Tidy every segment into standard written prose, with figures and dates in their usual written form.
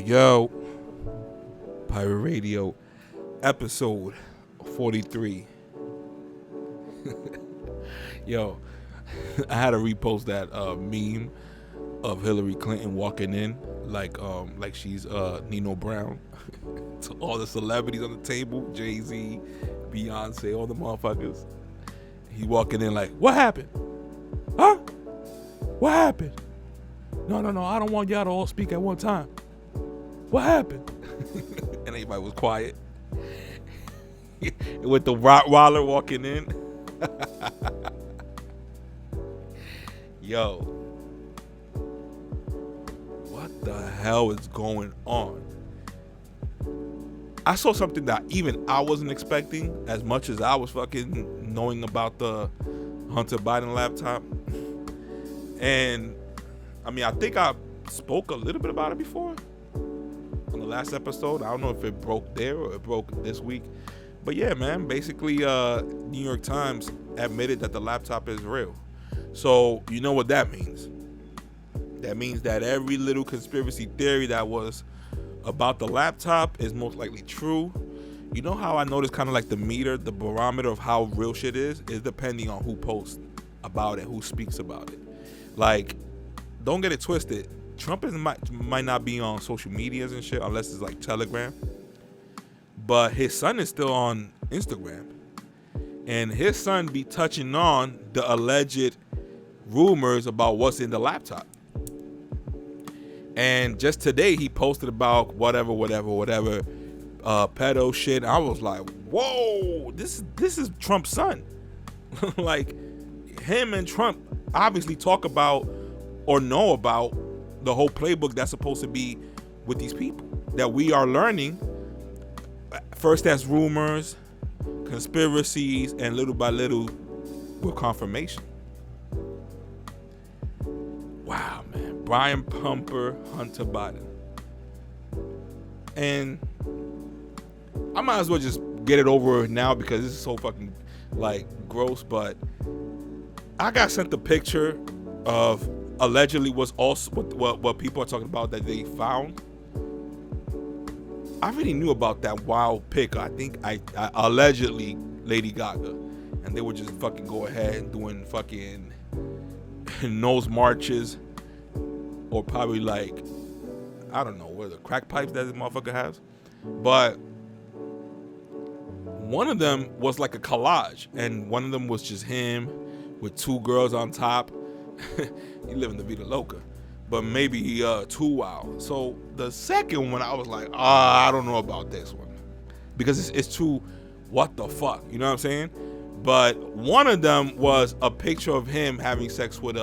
Yo, Pirate Radio, episode 43. Yo, I had to repost that meme of Hillary Clinton walking in like she's Nino Brown to all the celebrities on the table, Jay-Z, Beyonce, all the motherfuckers. He walking in like, what happened? Huh? What happened? No, I don't want y'all to all speak at one time. What happened? And everybody was quiet. With the Rottweiler walking in. Yo. What the hell is going on? I saw something that even I wasn't expecting, as much as I was fucking knowing about the Hunter Biden laptop. And I mean, I think I spoke a little bit about it before on the last episode. I don't know if it broke there or it broke this week. But yeah, man, basically New York Times admitted that the laptop is real. So you know what that means. That means that every little conspiracy theory that was about the laptop is most likely true. You know how I noticed kind of like the meter, the barometer of how real shit is depending on who posts about it, who speaks about it. Like, don't get it twisted. Trump might not be on social medias and shit unless it's like Telegram. But his son is still on Instagram. And his son be touching on the alleged rumors about what's in the laptop. And just today he posted about whatever pedo shit. I was like, whoa, this is Trump's son. Like, him and Trump obviously talk about or know about the whole playbook that's supposed to be with these people that we are learning first as rumors, conspiracies, and little by little with confirmation. Wow, man. Brian Pumper, Hunter Biden. And I might as well just get it over now because this is so fucking like gross, but I got sent the picture of allegedly was also what people are talking about that they found. I already knew about that wild pic. I think I allegedly Lady Gaga, and they would just fucking go ahead and doing fucking nose marches, or probably like, I don't know, where the crack pipes that this motherfucker has. But one of them was like a collage, and one of them was just him with two girls on top. He living the vida loca, but maybe he too wild. So the second one, I was like, I don't know about this one because it's too what the fuck, you know what I'm saying? But one of them was a picture of him having sex with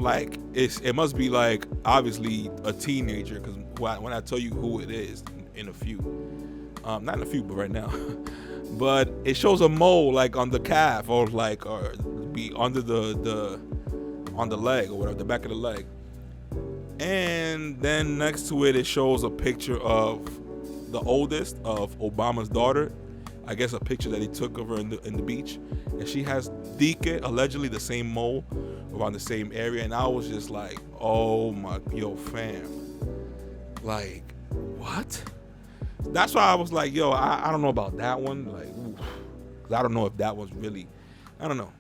like it must be like obviously a teenager, because when I tell you who it is in a few, not in a few, but right now, but it shows a mole like on the calf or be under the on the leg or whatever, the back of the leg. And then next to it shows a picture of the oldest of Obama's daughter. I guess a picture that he took of her in the beach, and she has allegedly the same mole around the same area. And I was just like, oh my, yo fam, like what? That's why I was like, yo, I don't know about that one, like, oof, 'cause I don't know if that was really, I don't know.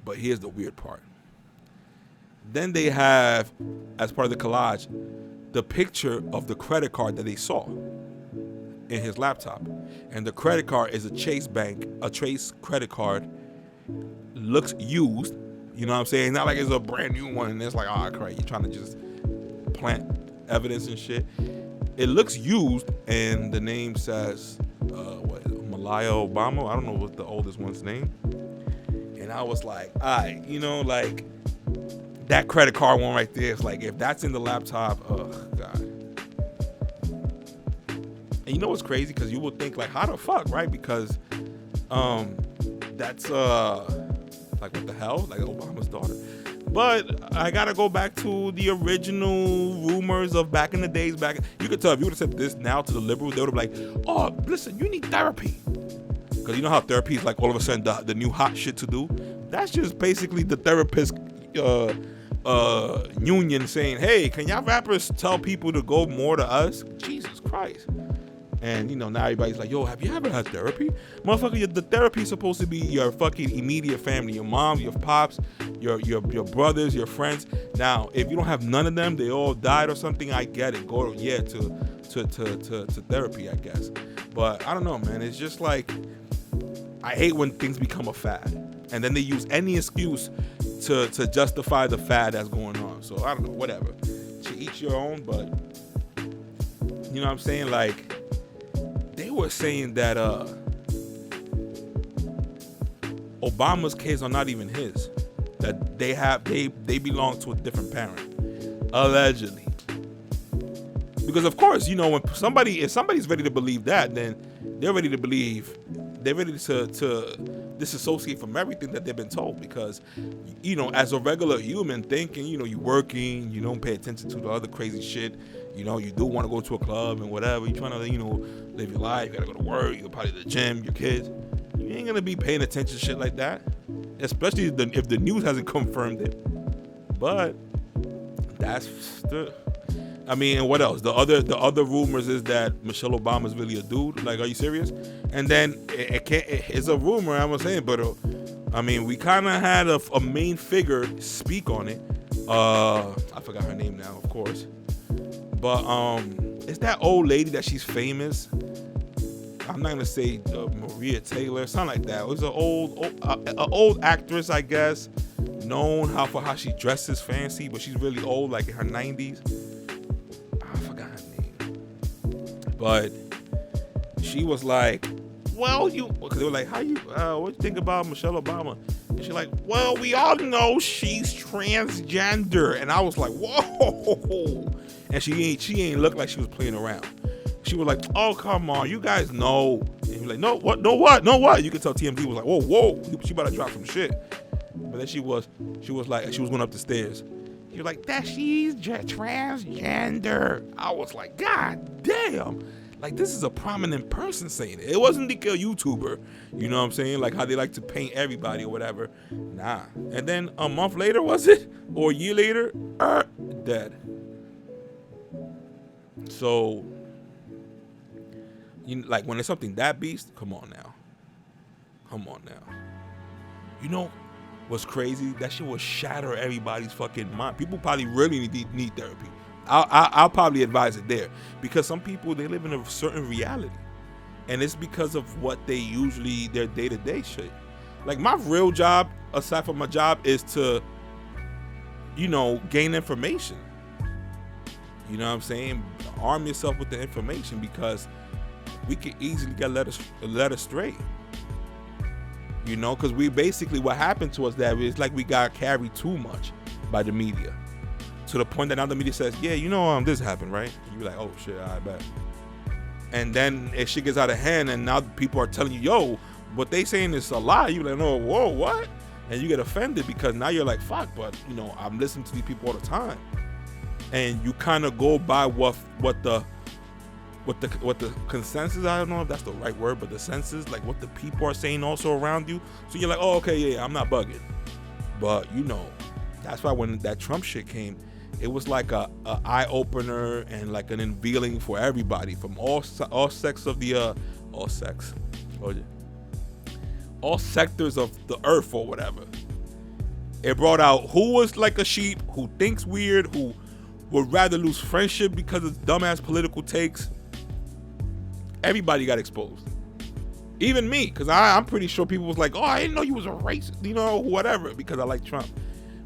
But here's the weird part. Then they have, as part of the collage, the picture of the credit card that they saw in his laptop. And the credit card is a Chase credit card. Looks used, you know what I'm saying? Not like it's a brand new one and it's like, oh, crap, you're trying to just plant evidence and shit. It looks used, and the name says, Malaya Obama. I don't know what the oldest one's name. And I was like, all right, you know, like, that credit card one right there is like, if that's in the laptop, oh god. And you know what's crazy? Because you would think like, how the fuck, right? Because that's like, what the hell? Like Obama's daughter. But I gotta go back to the original rumors of back in the days. You could tell if you would have said this now to the liberals, they would have been like, oh, listen, you need therapy. Because you know how therapy is like all of a sudden the new hot shit to do? That's just basically the therapist union saying, hey, can y'all rappers tell people to go more to us? Jesus Christ. And now everybody's like, yo, have you ever had therapy? Motherfucker, the therapy is supposed to be your fucking immediate family, your mom, your pops, your brothers, your friends. Now, if you don't have none of them, they all died or something, I get it. Go to therapy, I guess. But I don't know, man. It's just like, I hate when things become a fad, and then they use any excuse to justify the fad that's going on. So I don't know, whatever. To each your own, but you know what I'm saying? Like, they were saying that Obama's kids are not even his. That they belong to a different parent, allegedly. Because of course, if somebody's ready to believe that, then they're ready to disassociate from everything that they've been told. Because as a regular human thinking, you're working, you don't pay attention to the other crazy shit. You do want to go to a club and whatever. You're trying to live your life. You gotta go to work. You go probably to the gym. Your kids. You ain't gonna be paying attention to shit like that, especially if the news hasn't confirmed it. But that's the. I mean, and what else? The other rumors is that Michelle Obama's really a dude. Like, are you serious? And then it's a rumor, I'm saying, but I mean, we kind of had a main figure speak on it. I forgot her name now, of course. But it's that old lady that she's famous. I'm not gonna say Maria Taylor, something like that. It was an old actress, I guess, known for how she dresses fancy, but she's really old, like in her 90s. I forgot her name. But she was like, well, because they were like, what do you think about Michelle Obama? And she's like, well, we all know she's transgender. And I was like, whoa. And she ain't look like she was playing around. She was like, oh, come on, you guys know. And he was like, no, what? You could tell TMZ was like, whoa, she about to drop some shit. But then she was like, she was going up the stairs. She was like, that she's transgender. I was like, God damn. Like, this is a prominent person saying it. It wasn't the YouTuber. You know what I'm saying? Like how they like to paint everybody or whatever. Nah. And then a month later, was it? Or a year later, dead. So, like when it's something that beast, come on now. What's crazy? That shit will shatter everybody's fucking mind. People probably really need therapy. I'll probably advise it there, because some people, they live in a certain reality, and it's because of what they usually, their day-to-day shit. Like, my real job, aside from my job, is to gain information. You know what I'm saying? Arm yourself with the information, because we can easily get led astray. Because we basically, what happened to us, that is like we got carried too much by the media, to the point that now the media says, yeah, this happened, right? And you're like, oh shit, I bet. And then if shit gets out of hand, and now people are telling you, yo, what they saying is a lie. You're like, no, whoa, what? And you get offended, because now you're like, fuck, but I'm listening to these people all the time. And you kind of go by what the consensus, I don't know if that's the right word, but the senses, like what the people are saying also around you. So you're like, oh, okay, yeah, I'm not bugging. But that's why when that Trump shit came, it was like a eye opener and like an unveiling for everybody from all sects of the all sectors of the earth or whatever. It brought out who was like a sheep, who thinks weird, who would rather lose friendship because of dumbass political takes. Everybody got exposed. Even me, because I'm pretty sure people was like, oh, I didn't know you was a racist, whatever, because I like Trump.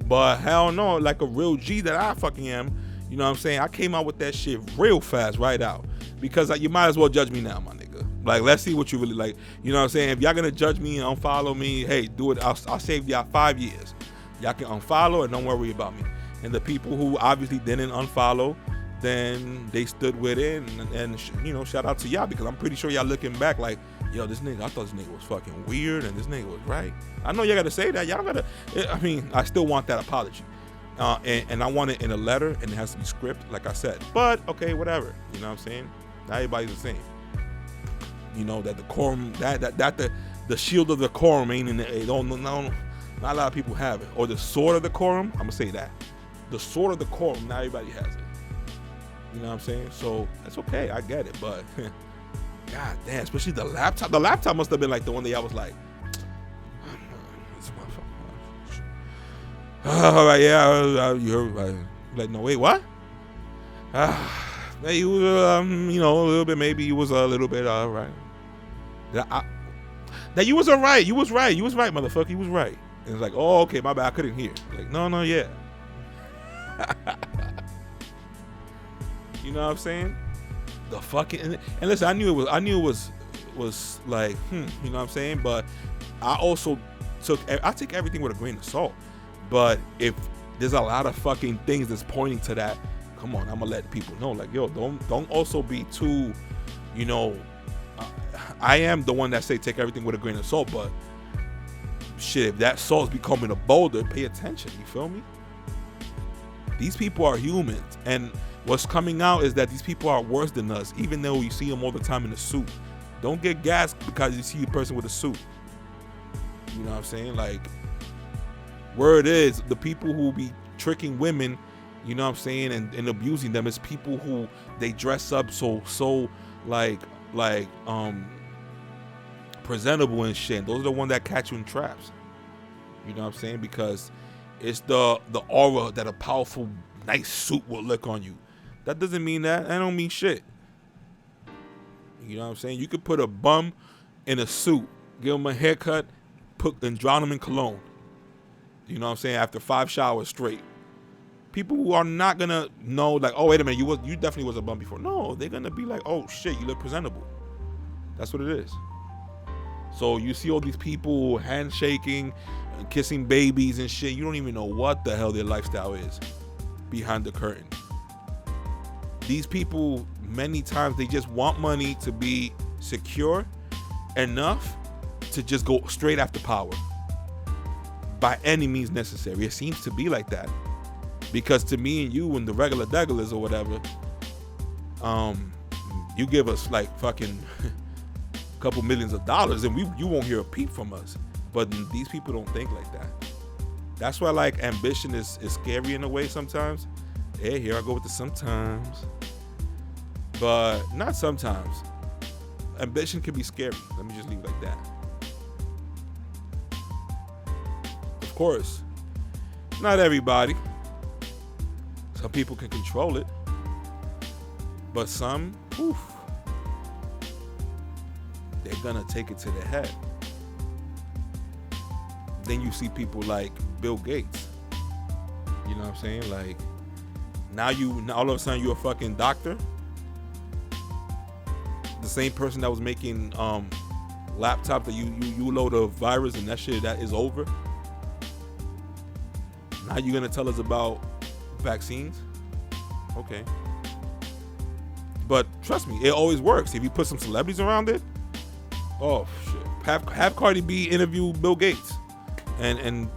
But hell no, like a real G that I fucking am, you know what I'm saying? I came out with that shit real fast, right out. Because you might as well judge me now, my nigga. Like, let's see what you really like. You know what I'm saying? If y'all gonna judge me and unfollow me, hey, do it. I'll save y'all 5 years. Y'all can unfollow and don't worry about me. And the people who obviously didn't unfollow, then they stood with it, and shout out to y'all, because I'm pretty sure y'all looking back like, yo, this nigga, I thought this nigga was fucking weird, and this nigga was right. I know y'all gotta say that. Y'all gotta, I still want that apology. And I want it in a letter, and it has to be script, like I said. But, okay, whatever. You know what I'm saying? Not everybody's the same. That the quorum, that the shield of the quorum ain't in the, not a lot of people have it. Or the sword of the quorum, I'm gonna say that. the sword of the court, not everybody has it. You know what I'm saying? So that's okay. I get it, but god damn, especially the laptop. The laptop must have been like the one that I was like, this motherfucker. All right, yeah, you heard right. Like, no, wait, what? He was, you know, a little bit. Maybe he was a little bit right. That you was alright. You was right. You was right, motherfucker. You was right. And it's like, oh, okay, my bad. I couldn't hear. Like, no, yeah. You know what I'm saying? The fucking and listen, I knew it was like, you know what I'm saying? But I also take everything with a grain of salt. But if there's a lot of fucking things that's pointing to that, come on, I'm gonna let people know, like, yo, don't also be too, you know, I am the one that say take everything with a grain of salt, but shit, if that salt's becoming a boulder, pay attention, you feel me? These people are humans, and what's coming out is that these people are worse than us, even though you see them all the time in a suit. Don't get gassed because you see a person with a suit. You know what I'm saying? Like, word is, the people who be tricking women, you know what I'm saying, and abusing them is people who they dress up so like presentable and shit. Those are the ones that catch you in traps. You know what I'm saying? Because it's the aura that a powerful, nice suit will look on you. That doesn't mean that. That don't mean shit. You know what I'm saying? You could put a bum in a suit, give him a haircut, and drown him in cologne. You know what I'm saying? After 5 showers straight. People who are not gonna know, like, oh, wait a minute, you definitely was a bum before. No, they're gonna be like, oh shit, you look presentable. That's what it is. So you see all these people handshaking and kissing babies and shit. You don't even know what the hell their lifestyle is behind the curtain. These people, many times, they just want money to be secure enough to just go straight after power by any means necessary. It seems to be like that. Because to me and you and the regular degulars or whatever, you give us like fucking a couple millions of dollars and you won't hear a peep from us. But these people don't think like that. That's why, like, ambition is scary in a way sometimes. Hey, here I go with the sometimes. But not sometimes. Ambition can be scary. Let me just leave it like that. Of course, not everybody. Some people can control it, but some, they're gonna take it to the head. Then you see people like Bill Gates. You know what I'm saying? Like, now all of a sudden you're a fucking doctor. The same person that was making laptop that you load a virus and that shit, that is over. Now you're gonna tell us about vaccines? Okay. But trust me, it always works. If you put some celebrities around it, oh shit. Have Cardi B interview Bill Gates. And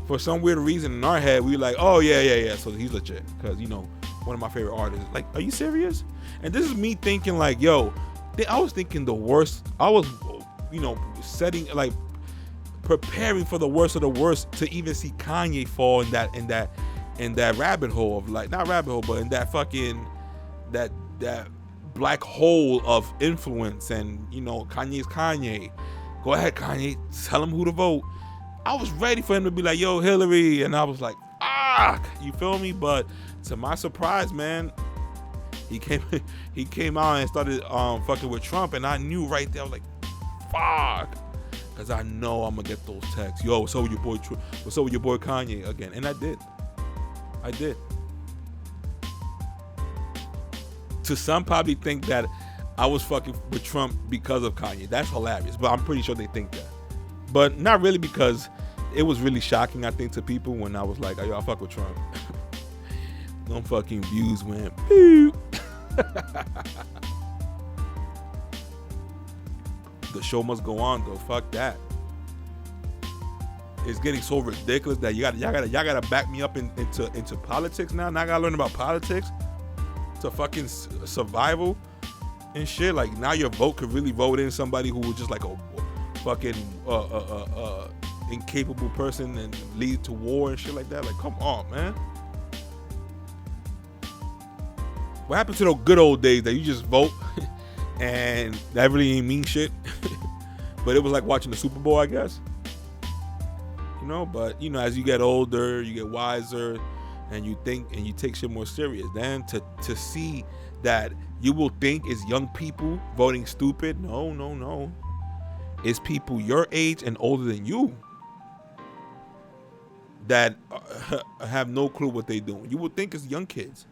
for some weird reason in our head, we were like, oh yeah, so he's legit. Because, you know, one of my favorite artists. Like, are you serious? And this is me thinking like, yo, I was thinking the worst. I was, you know, preparing for the worst of the worst to even see Kanye fall in that rabbit hole of, like, not rabbit hole, but in that fucking that black hole of influence. And, you know, Kanye's Kanye. Go ahead, Kanye, tell him who to vote. I was ready for him to be like, yo, Hillary, and I was like, you feel me? But to my surprise, man, he came out and started fucking with Trump, and I knew right there, I was like, fuck. Because I know I'm going to get those texts. Yo, what's up with your boy Kanye again? And I did. To some probably think that I was fucking with Trump because of Kanye. That's hilarious, but I'm pretty sure they think that. But not really, because it was really shocking, I think, to people when I was like, yo, I fuck with Trump. Them fucking views went pew. The show must go on, though. Fuck that. It's getting so ridiculous that y'all gotta back me up into politics now. Now I gotta learn about politics to fucking survival and shit. Like, now your vote could really vote in somebody who was just like a fucking incapable person and lead to war and shit like that. Like, come on, man. What happened to those good old days that you just vote and that really ain't mean shit? But it was like watching the Super Bowl, I guess. But as you get older, you get wiser, and you think and you take shit more serious. Then to see that you will think is young people voting stupid. No. It's people your age and older than you that have no clue what they doing. You would think it's young kids.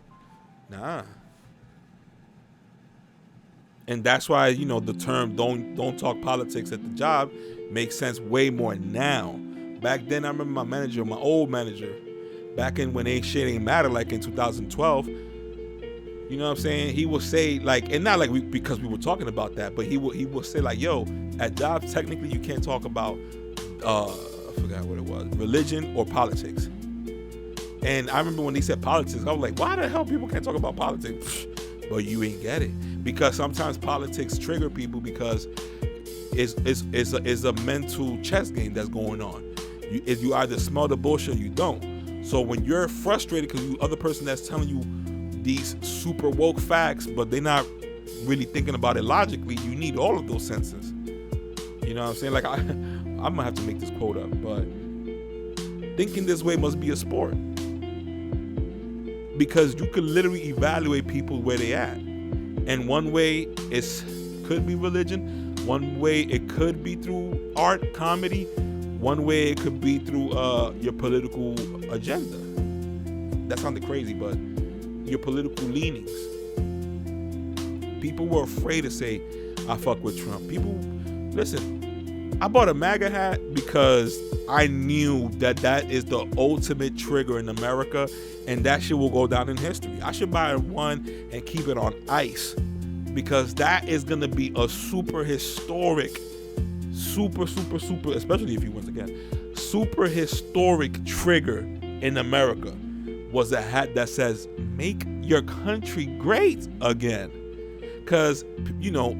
Nah. And that's why, the term don't talk politics at the job makes sense way more now. Back then, I remember my old manager, back in when shit ain't matter, like in 2012, you know what I'm saying? He would say, like, and not like because we were talking about that, but he would say, like, yo, at jobs, technically you can't talk about, I forgot what it was, religion or politics. And I remember when he said politics, I was like, why the hell people can't talk about politics? But you ain't get it. Because sometimes politics trigger people because it's a mental chess game that's going on. You either smell the bullshit or you don't. So when you're frustrated because the other person that's telling you these super woke facts, but they're not really thinking about it logically, you need all of those senses. You know what I'm saying? Like, I'm gonna have to make this quote up, but thinking this way must be a sport. Because you could literally evaluate people where they at. And one way could be religion, one way it could be through art, comedy, one way it could be through your political agenda. That sounded crazy, but your political leanings. People were afraid to say, I fuck with Trump. People, listen, I bought a MAGA hat because I knew that is the ultimate trigger in America, and that shit will go down in history. I should buy one and keep it on ice, because that is going to be a super historic, super, especially if he wins again, super historic trigger in America was a hat that says, make your country great again. Because,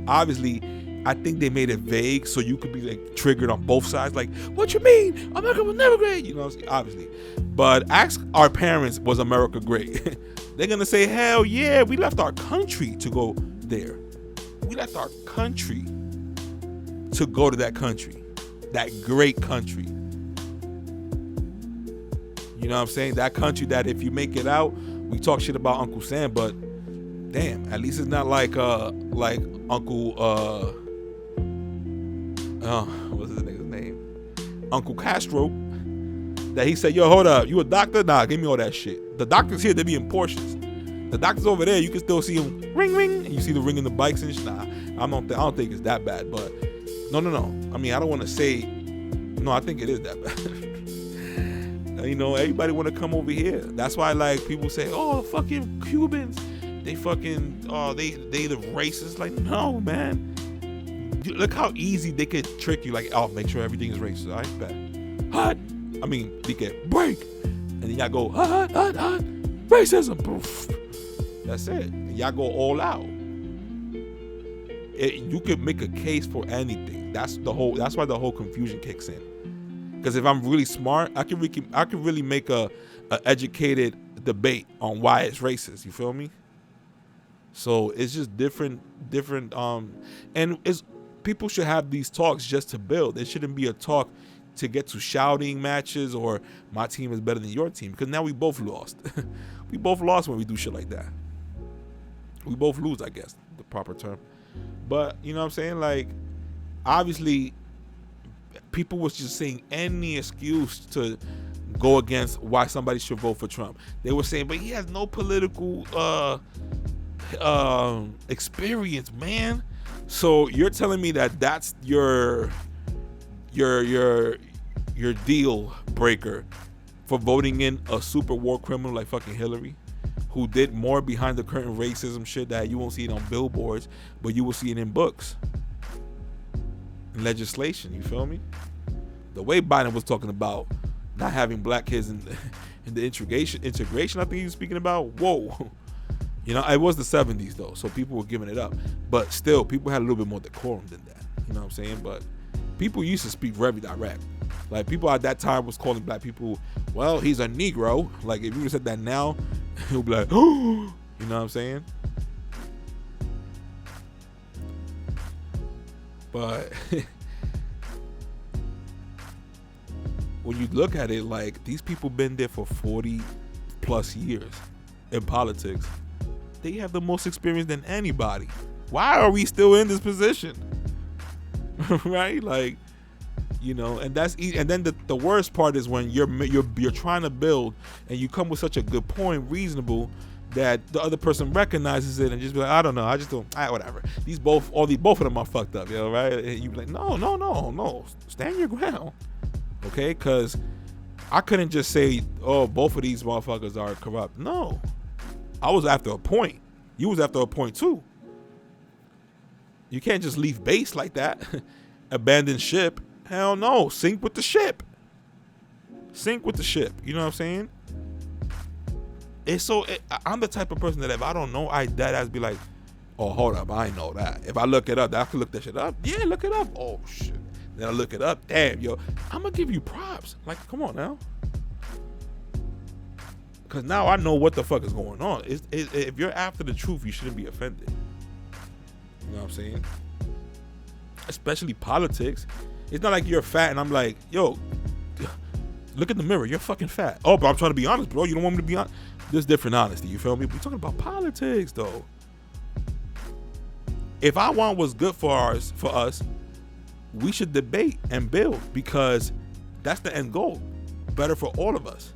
obviously, I think they made it vague so you could be like triggered on both sides. Like, what you mean? America was never great. Obviously. But ask our parents, was America great? They're going to say, hell yeah, we left our country to go there. We left our country to go to that country. That great country. You know what I'm saying? That country that if you make it out, we talk shit about Uncle Sam, but damn, at least it's not like Uncle what's his nigga's name? Uncle Castro. That he said, yo, hold up, you a doctor? Nah, give me all that shit. The doctor's here, they be in Porsches. The doctor's over there, you can still see him ring, and you see the ring in the bikes and shit. Nah, I don't think it's that bad, but no. I mean, I don't want to say, no, I think it is that bad. Everybody want to come over here. That's why, like, people say, oh, fucking Cubans, they fucking, they the racist. Like, no, man. Look how easy they could trick you. Like, oh, make sure everything is racist. All right, bet. Hot. I mean, they get break. And then y'all go, hot. Racism. Poof. That's it. And y'all go all out. You could make a case for anything. That's why the whole confusion kicks in. Because if I'm really smart, I could really make a educated debate on why it's racist. You feel me? So it's just different, and people should have these talks just to build. It shouldn't be a talk to get to shouting matches or my team is better than your team, because now we both lost. We both lost when we do shit like that. We both lose, I guess, the proper term. But you know what I'm saying? Like, obviously, people was just saying any excuse to go against why somebody should vote for Trump. They were saying, but he has no political experience, man. So you're telling me that that's your deal breaker for voting in a super war criminal like fucking Hillary, who did more behind the curtain racism shit that you won't see it on billboards, but you will see it in books and legislation. You feel me? The way Biden was talking about not having black kids in the integration, I think he was speaking about. Whoa. It was the 70s though, so people were giving it up. But still, people had a little bit more decorum than that. You know what I'm saying? But people used to speak very direct. Like, people at that time was calling black people, well, he's a Negro. Like, if you would have said that now, he'll be like, oh, You know what I'm saying? But when you look at it, like, these people been there for 40 plus years in politics. They have the most experience than anybody. Why are we still in this position? Right? Like, you know, and that's easy. And then the worst part is when you're trying to build and you come with such a good point, reasonable, that the other person recognizes it and just be like, I don't know, I just don't, whatever. Both of them are fucked up, you know, right? And you be like, no, stand your ground, okay? Because I couldn't just say, oh, both of these motherfuckers are corrupt. No, I was after a point. You was after a point too. You can't just leave base like that. Abandon ship. Hell no. Sink with the ship. Sink with the ship. You know what I'm saying? I'm the type of person that if I don't know, I deadass be like, oh, hold up, I know that. If I look it up, I can look that shit up. Yeah, look it up. Oh shit. Then I look it up. Damn, yo, I'm gonna give you props. Like, come on now. Cause now I know what the fuck is going on. If you're after the truth, you shouldn't be offended. You know what I'm saying? Especially politics. It's not like you're fat and I'm like, yo, look in the mirror, you're fucking fat. Oh, but I'm trying to be honest, bro. You don't want me to be honest? There's different honesty, you feel me? We're talking about politics though. If I want what's good for us, we should debate and build, because that's the end goal. Better for all of us.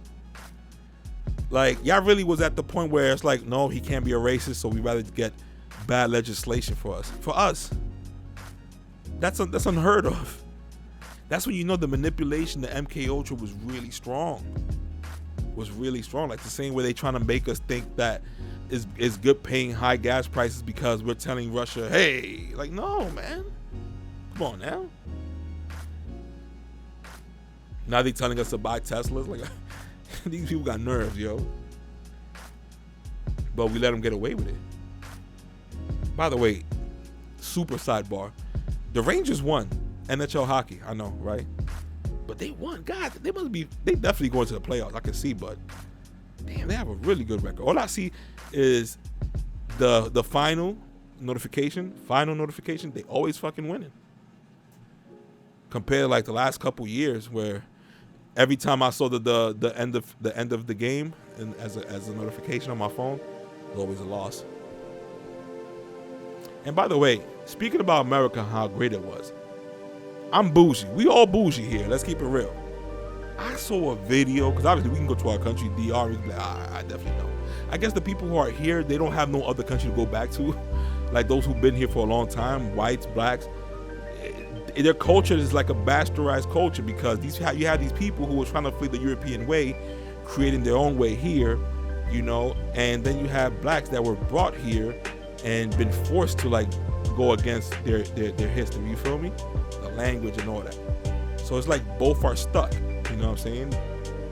Like, y'all really was at the point where it's like, no, he can't be a racist, so we rather get bad legislation for us. For us. That's unheard of. That's when you know the manipulation, the MK Ultra was really strong. Like the same way they trying to make us think that it's good paying high gas prices because we're telling Russia, hey, like, no, man. Come on now. Now they telling us to buy Teslas. Like, these people got nerves, yo. But we let them get away with it. By the way, super sidebar. The Rangers won NHL hockey. I know, right? But they won. God, they definitely going to the playoffs. I can see, but damn, they have a really good record. All I see is the final notification. They always fucking winning. Compared to like the last couple years where every time I saw the end of the game and as a notification on my phone, it was always a loss. And by the way, speaking about America, how great it was, I'm bougie. We all bougie here. Let's keep it real. I saw a video, because obviously we can go to our country, DR, we can be like, I definitely know. I guess the people who are here, they don't have no other country to go back to. Like those who've been here for a long time, whites, blacks, their culture is like a bastardized culture, because you have these people who are trying to flee the European way, creating their own way here, you know, and then you have blacks that were brought here and been forced to like go against their history, you feel me? The language and all that. So it's like both are stuck, you know what I'm saying?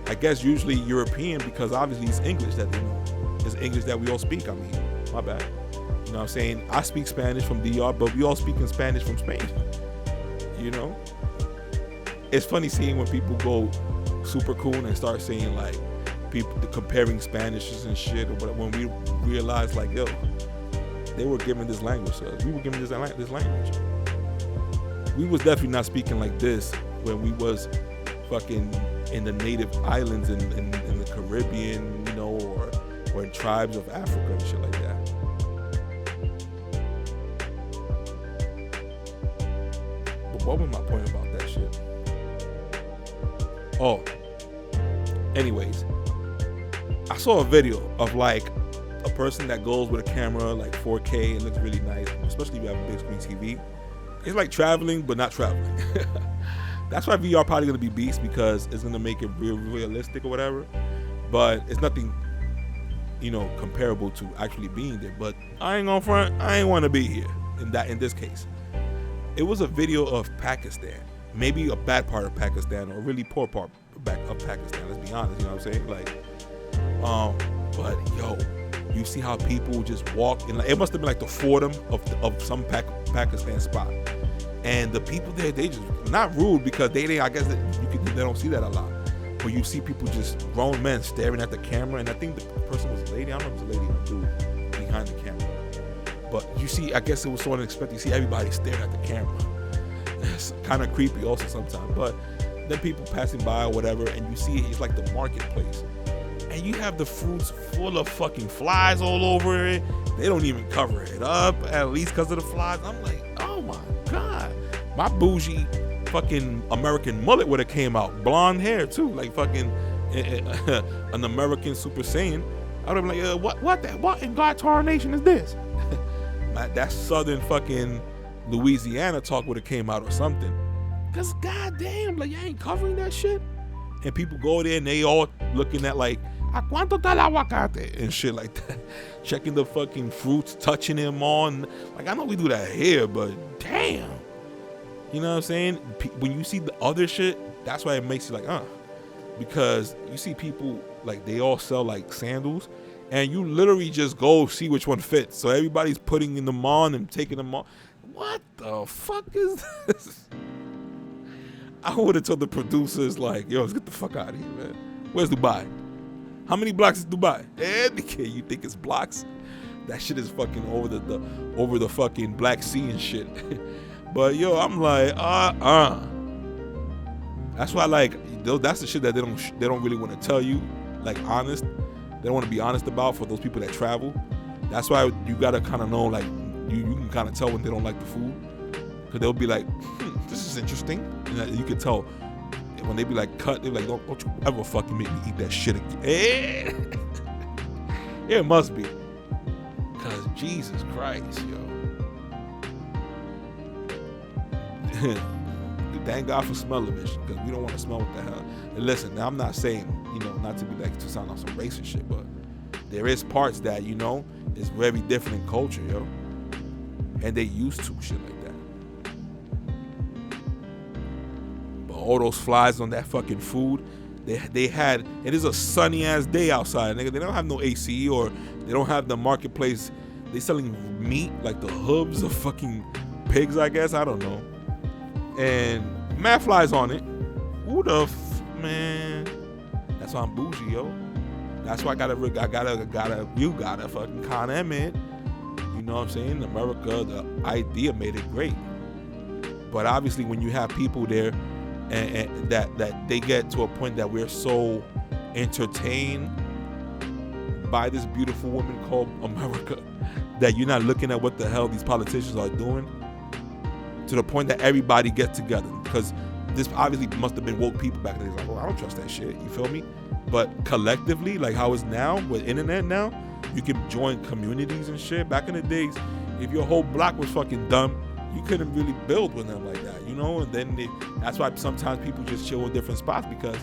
I guess usually European, because obviously it's English that they know. It's English that we all speak, I mean, my bad. You know what I'm saying? I speak Spanish from DR, but we all speak in Spanish from Spain. You know? It's funny seeing when people go super cool and start saying like, people comparing Spanishes and shit, but when we realize like, yo, they were giving this language to us. We were giving this language. We was definitely not speaking like this when we was fucking in the native islands in the Caribbean, you know, or in tribes of Africa and shit like that. But what was my point about that shit? Oh, anyways, I saw a video of like a person that goes with a camera like 4K and looks really nice, especially if you have a big screen TV. It's like traveling, but not traveling. That's why VR probably gonna be beast, because it's gonna make it realistic or whatever. But it's nothing, you know, comparable to actually being there. But I ain't gonna front. I ain't want to be here in this case. It was a video of Pakistan, maybe a bad part of Pakistan or a really poor part of Pakistan. Let's be honest. You know what I'm saying? Like, but yo, you see how people just walk in, like, it must have been like the Fordham of some Pakistan spot. And the people there, they just not rude, because they I guess they don't see that a lot. But you see people just grown men staring at the camera, and I think the person was a lady. I don't know if it was a lady or a dude. behind the camera. But you see, I guess it was so unexpected. You see everybody staring at the camera. It's kind of creepy also sometimes. But then people passing by or whatever, and you see it's like the marketplace. And you have the fruits full of fucking flies all over it. They don't even cover it up, at least because of the flies. I'm like, oh my God. My bougie fucking American mullet would have came out. Blonde hair too, like fucking an American Super Saiyan. I would have been like, what in God tarnation is this? That southern fucking Louisiana talk would have came out or something. Cause goddamn, like, you ain't covering that shit. And people go there and they all looking at like, ¿a cuánto está el aguacate? And shit like that. Checking the fucking fruits, touching them on. Like, I know we do that here, but damn. You know what I'm saying? When you see the other shit, that's why it makes you like, because you see people, like, they all sell like sandals, and you literally just go see which one fits. So everybody's putting them on and taking them off. What the fuck is this? I would have told the producers, like, yo, let's get the fuck out of here, man. Where's Dubai? How many blocks is Dubai? You think it's blocks? That shit is fucking over the fucking Black Sea and shit. But yo, I'm like, That's why, like, that's the shit that they don't really want to tell you, like, honest. They don't want to be honest about for those people that travel. That's why you gotta kind of know, like, you can kind of tell when they don't like the food, because they'll be like, this is interesting. And you can tell when they be like cut, they're like, don't you ever fucking make me eat that shit again. It must be, because Jesus Christ, yo. Thank God for smell-o-vision, because we don't want to smell what the hell. And listen, now I'm not saying, not to be like, to sound like some racist shit, but there is parts that, is very different in culture, yo. And they used to shit like that. But all those flies on that fucking food, they had, it is a sunny ass day outside, nigga. They don't have no AC, or they don't have the marketplace. They selling meat, like the hooves of fucking pigs, I guess. I don't know. And mad flies on it. Who the man? That's why I'm bougie, yo. That's why you gotta fucking con them in. You know what I'm saying? America, the idea made it great. But obviously when you have people there and that they get to a point that we're so entertained by this beautiful woman called America that you're not looking at what the hell these politicians are doing, to the point that everybody gets together. Because this obviously must have been woke people back in the days, like, well, I don't trust that shit, you feel me? But collectively, like how it's now, with internet now, you can join communities and shit. Back in the days, if your whole block was fucking dumb, you couldn't really build with them like that, And then that's why sometimes people just chill in different spots, because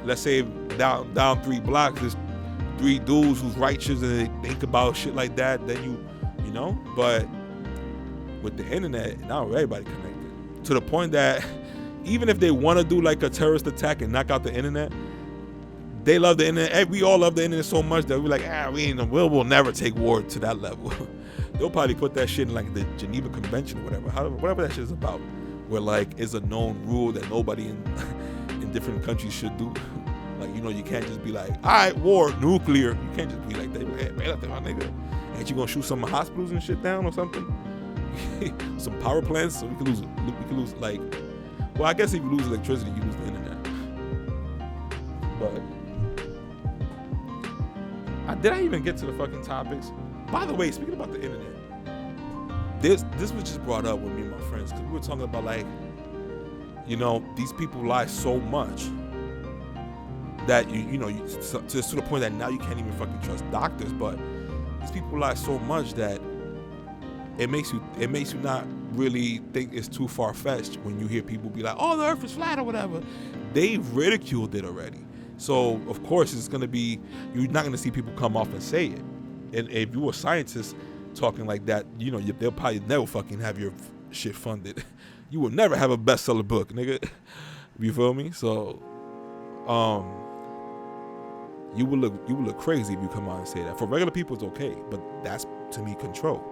let's say down 3 blocks, there's 3 dudes who's righteous and they think about shit like that, then you know? But with the internet, now everybody connected. To the point that even if they want to do like a terrorist attack and knock out the internet, they love the internet. We all love the internet so much that we're like, we'll never take war to that level. They'll probably put that shit in like the Geneva Convention or whatever that shit is about, where like it's a known rule that nobody in different countries should do. Like, you can't just be like, all right, war, nuclear. You can't just be like that. Hey, man, my nigga. Ain't you gonna shoot some hospitals and shit down or something? Some power plants, so we could lose like, well, I guess if you lose electricity, you lose the internet. But did I even get to the fucking topics? By the way, speaking about the internet, this was just brought up with me and my friends, because we were talking about, like, these people lie so much that to the point that now you can't even fucking trust doctors. But these people lie so much that it makes you not really think it's too far-fetched when you hear people be like, oh, the earth is flat or whatever. They've ridiculed it already. So of course you're not gonna see people come off and say it. And if you were a scientist talking like that, they'll probably never fucking have your shit funded. You will never have a bestseller book, nigga. You feel me? So you will look crazy if you come out and say that. For regular people it's okay, but that's, to me, control.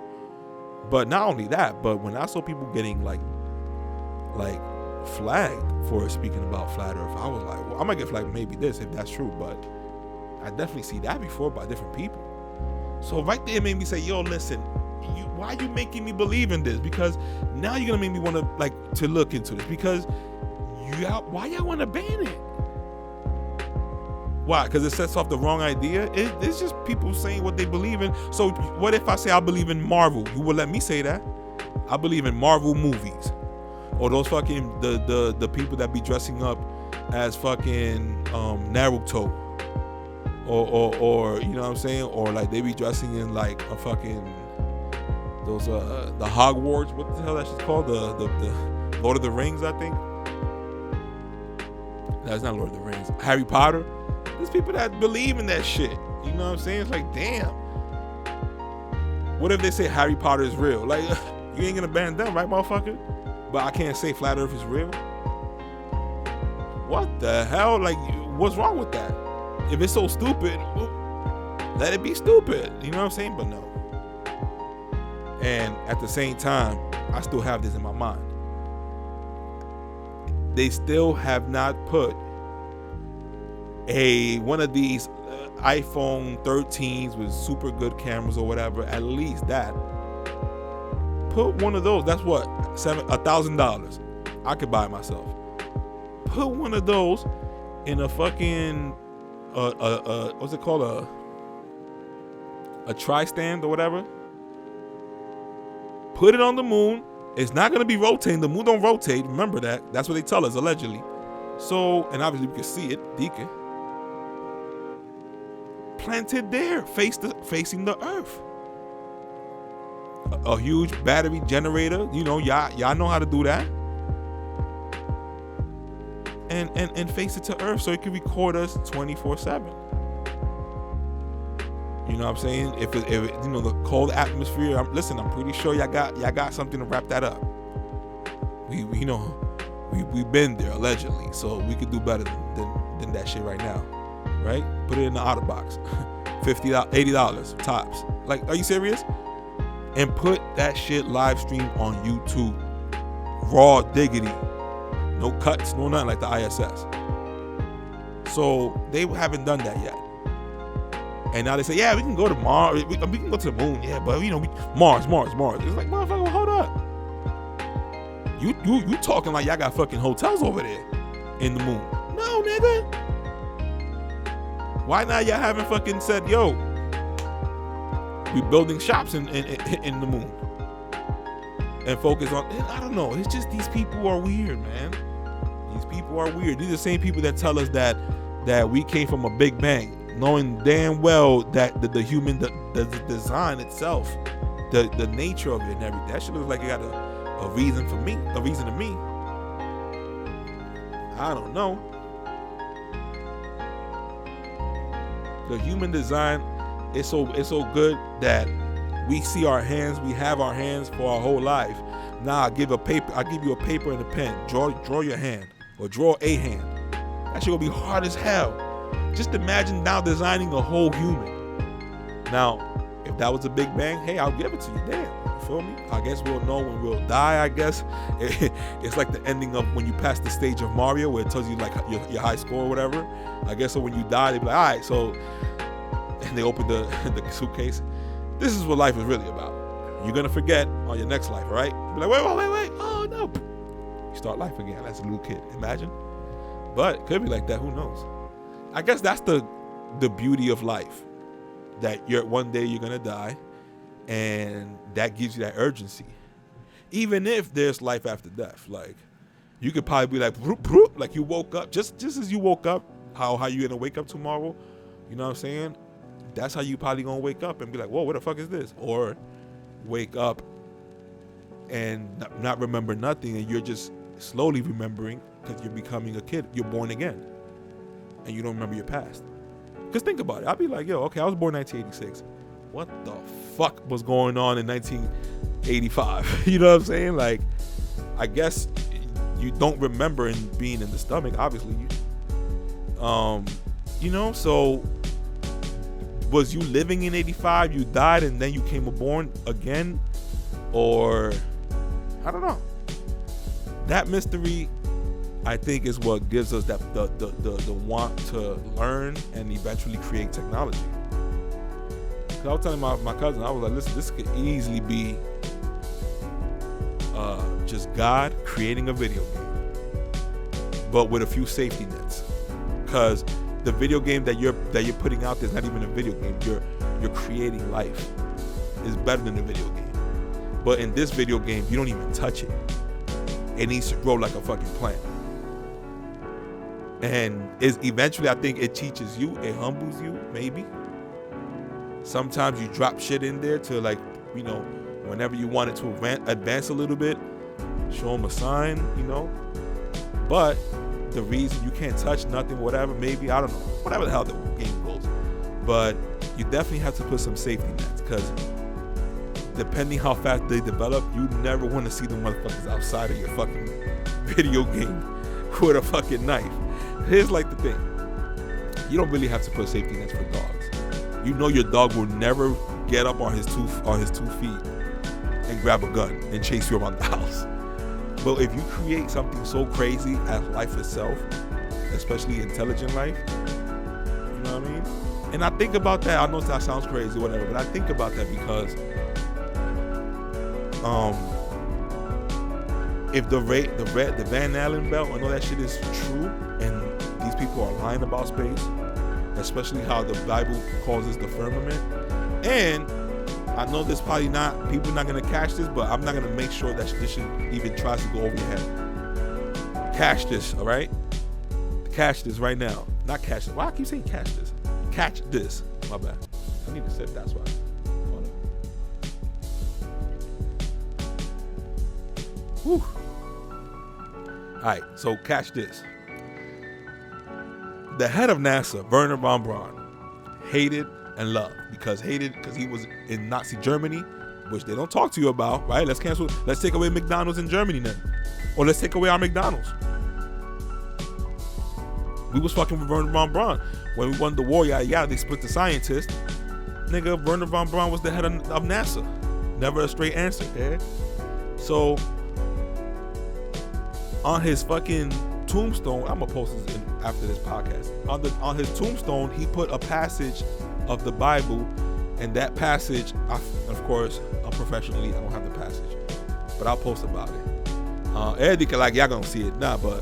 But not only that, but when I saw people getting like flagged for speaking about flat earth, I was like, well, I might get flagged maybe this if that's true, but I definitely see that before by different people. So right there made me say, yo, listen, why are you making me believe in this? Because now you're gonna make me want to look into this. Because why y'all want to ban it? Why? Because it sets off the wrong idea? It's just people saying what they believe in. So what if I say I believe in Marvel? You would let me say that? I believe in Marvel movies. Or those fucking, the people that be dressing up as fucking Naruto. Or you know what I'm saying? Or like they be dressing in like a fucking, those, the Hogwarts, what the hell that shit's called? The Lord of the Rings, I think. That's not Lord of the Rings. Harry Potter. There's people that believe in that shit. You know what I'm saying? It's like, damn. What if they say Harry Potter is real? Like, you ain't gonna ban them, right, motherfucker? But I can't say flat earth is real. What the hell? Like, what's wrong with that? If it's so stupid, let it be stupid. You know what I'm saying? But no. And at the same time, I still have this in my mind. They still have not put one of these iPhone 13s with super good cameras or whatever, at least that. Put one of those. That's what, $1,000. I could buy it myself. Put one of those in a fucking what's it called, a tri-stand or whatever. Put it on the moon. It's not gonna be rotating. The moon don't rotate. Remember that. That's what they tell us, allegedly. So, and obviously we can see it, Deacon. Planted there, facing the earth. A huge battery generator. You know, y'all know how to do that. And face it to earth so it can record us 24/7. You know what I'm saying? If you know, the cold atmosphere, listen, I'm pretty sure y'all got something to wrap that up. We've been there allegedly, so we could do better than that shit right now, right? Put it in the OtterBox, $50, $80 tops. Like, are you serious? And put that shit live stream on YouTube, raw diggity, no cuts, no nothing like the ISS. So they haven't done that yet. And now they say, yeah, we can go to Mars. We can go to the moon. Yeah, but you know, Mars. It's like, motherfucker, hold up. You talking like y'all got fucking hotels over there in the moon? No, nigga. Why not y'all haven't fucking said, yo, we building shops in the moon and focus on? I don't know. It's just these people are weird, man. These people are weird. These are the same people that tell us that we came from a Big Bang, knowing damn well that the human, the design itself, the nature of it and everything, that shit looks like it got a reason to me. I don't know. The human design is so good that we see our hands, we have our hands for our whole life. Now I give you a paper and a pen. Draw your hand, or draw a hand. That shit gonna be hard as hell. Just imagine now designing a whole human. Now, if that was a Big Bang, hey, I'll give it to you. Damn, you feel me? I guess we'll know when we'll die, I guess. It's like the ending of when you pass the stage of Mario where it tells you like your high score or whatever. I guess so when you die, they be like, all right, so, and they open the suitcase. This is what life is really about. You're gonna forget on your next life, right? Be like, wait, oh no. You start life again as a little kid, imagine. But it could be like that, who knows? I guess that's the beauty of life, that one day you're gonna die, and that gives you that urgency. Even if there's life after death, like you could probably be like, broop, broop, like you woke up, just as you woke up, how you gonna wake up tomorrow? You know what I'm saying? That's how you probably gonna wake up and be like, whoa, what the fuck is this? Or wake up and not remember nothing, and you're just slowly remembering because you're becoming a kid. You're born again, and you don't remember your past. Because think about it. I'll be like, yo, okay, I was born in 1986. What the fuck was going on in 1985? You know what I'm saying? Like, I guess you don't remember being in the stomach, obviously. You know, so was you living in 85, you died, and then you came born again? Or, I don't know. That mystery, I think, is what gives us that the want to learn and eventually create technology. So I was telling my cousin, I was like, listen, this could easily be just God creating a video game, but with a few safety nets. Because the video game that you're putting out there is not even a video game. You're creating life. It's better than a video game. But in this video game, you don't even touch it. It needs to grow like a fucking plant. And is eventually, I think it teaches you, it humbles you, maybe. Sometimes you drop shit in there to, like, you know, whenever you want it to advance a little bit, show them a sign, you know. But the reason you can't touch nothing, whatever, maybe, I don't know, whatever the hell the game goes. But you definitely have to put some safety nets, because depending how fast they develop, you never want to see the motherfuckers outside of your fucking video game with a fucking knife. Here's like the thing. You don't really have to put safety nets for dogs. You know your dog will never get up on his two feet and grab a gun and chase you around the house. But if you create something so crazy as life itself, especially intelligent life, you know what I mean? And I think about that. I know that sounds crazy, whatever, but I think about that because if the Van Allen belt, I know that shit is true, and these people are lying about space, especially how the Bible calls this the firmament. And I know this probably not, people not gonna catch this, but I'm not gonna make sure that this shit even tries to go over your head. Catch this, all right? Catch this right now. Not catch this. Why I keep saying catch this? Catch this. My bad. I need to sip, that's why. Hold on. Whew. All right, so catch this. The head of NASA, Wernher von Braun, hated and loved because he was in Nazi Germany, which they don't talk to you about, right? Let's take away McDonald's in Germany then. Or let's take away our McDonald's. We was fucking with Wernher von Braun. When we won the war, they split the scientist. Nigga, Wernher von Braun was the head of NASA. Never a straight answer, Dad. So, on his fucking tombstone, I'm gonna post this after this podcast. On his tombstone, he put a passage of the Bible, and that passage, of course, unprofessionally, I don't have the passage, but I'll post about it. Eddie, like y'all gonna see it now, but